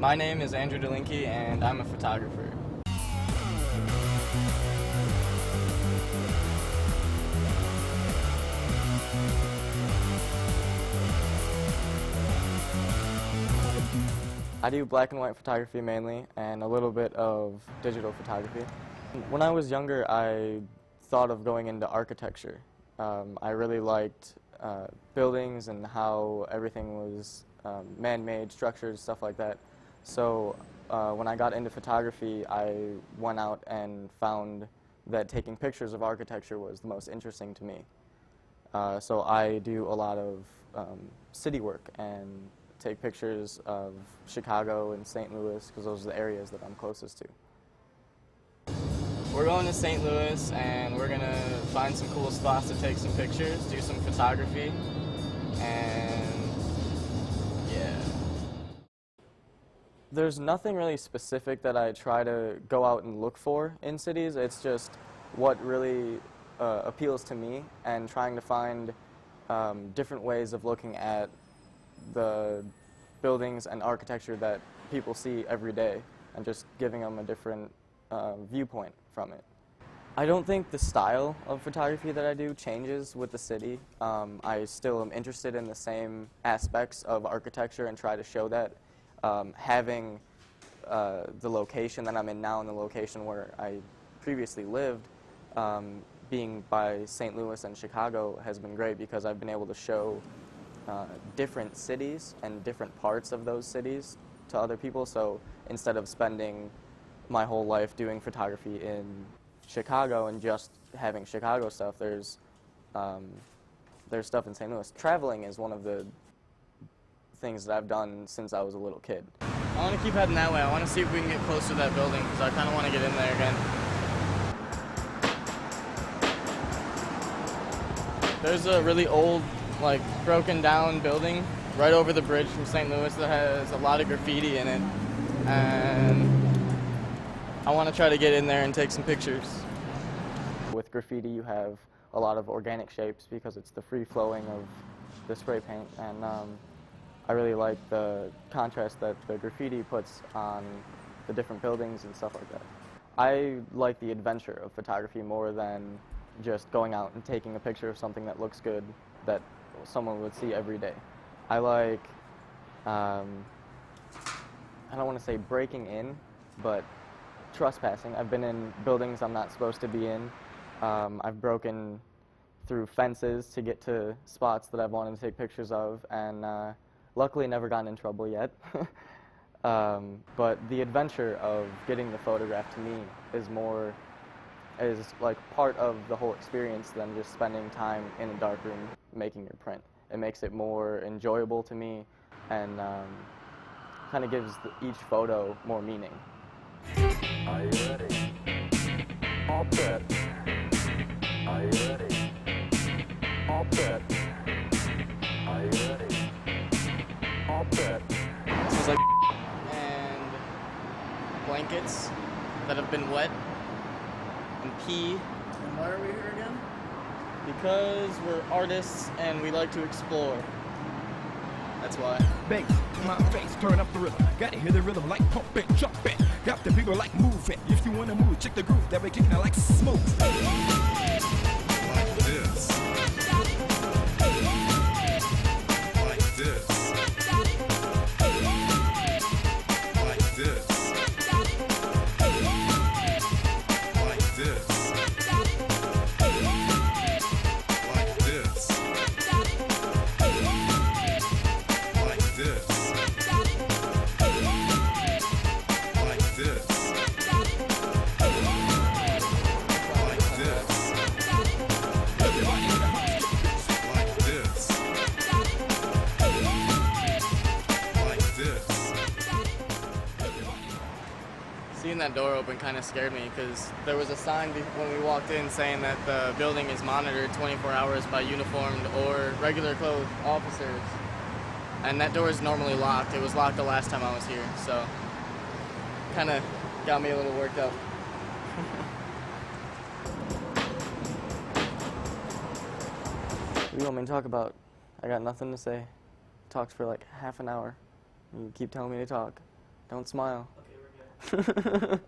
My name is Andrew Dolinky, and I'm a photographer. I do black and white photography mainly, and a little bit of digital photography. When I was younger, I thought of going into architecture. I really liked buildings and how everything was man-made, structures, stuff like that. So when I got into photography, I went out and found that taking pictures of architecture was the most interesting to me. So I do a lot of city work and take pictures of Chicago and St. Louis because those are the areas that I'm closest to. We're going to St. Louis and we're going to find some cool spots to take some pictures, do some photography, and yeah. There's nothing really specific that I try to go out and look for in cities. It's just what really appeals to me and trying to find different ways of looking at the buildings and architecture that people see every day and just giving them a different viewpoint from it. I don't think the style of photography that I do changes with the city. I still am interested in the same aspects of architecture and try to show that. Having the location that I'm in now and the location where I previously lived, being by St. Louis and Chicago has been great because I've been able to show different cities and different parts of those cities to other people. So instead of spending my whole life doing photography in Chicago and just having Chicago stuff, there's stuff in St. Louis. Traveling is one of the things that I've done since I was a little kid. I want to keep heading that way. I want to see if we can get closer to that building because I kind of want to get in there again. There's a really old, like, broken down building right over the bridge from St. Louis that has a lot of graffiti in it, and I want to try to get in there and take some pictures. With graffiti you have a lot of organic shapes because it's the free flowing of the spray paint, and I really like the contrast that the graffiti puts on the different buildings and stuff like that. I like the adventure of photography more than just going out and taking a picture of something that looks good that someone would see every day. I like, I don't want to say breaking in, but trespassing. I've been in buildings I'm not supposed to be in. I've broken through fences to get to spots that I've wanted to take pictures of, and luckily never gotten in trouble yet. But the adventure of getting the photograph to me is like part of the whole experience than just spending time in a dark room making your print. It makes it more enjoyable to me and kind of gives each photo more meaning. Are you ready? All set. Are you ready? All set. Are you ready? All set. Smells like and blankets that have been wet and pee. And why are we here again? Because we're artists and we like to explore. That's why. Bass in my face, turn up the rhythm. Gotta hear the rhythm like pump it, jump it. Got the people like move it. If you wanna move, check the groove that we kicking it like smoke. Like this. Like this. Like this. Like this. Like this. Like this. Like this. Seeing that door open kind of scared me because there was a sign when we walked in saying that the building is monitored 24 hours by uniformed or regular clothed officers. And that door is normally locked. It was locked the last time I was here, so kind of got me a little worked up. What do you want me to talk about? I got nothing to say. Talked for like half an hour. You keep telling me to talk. Don't smile. Okay, we're good.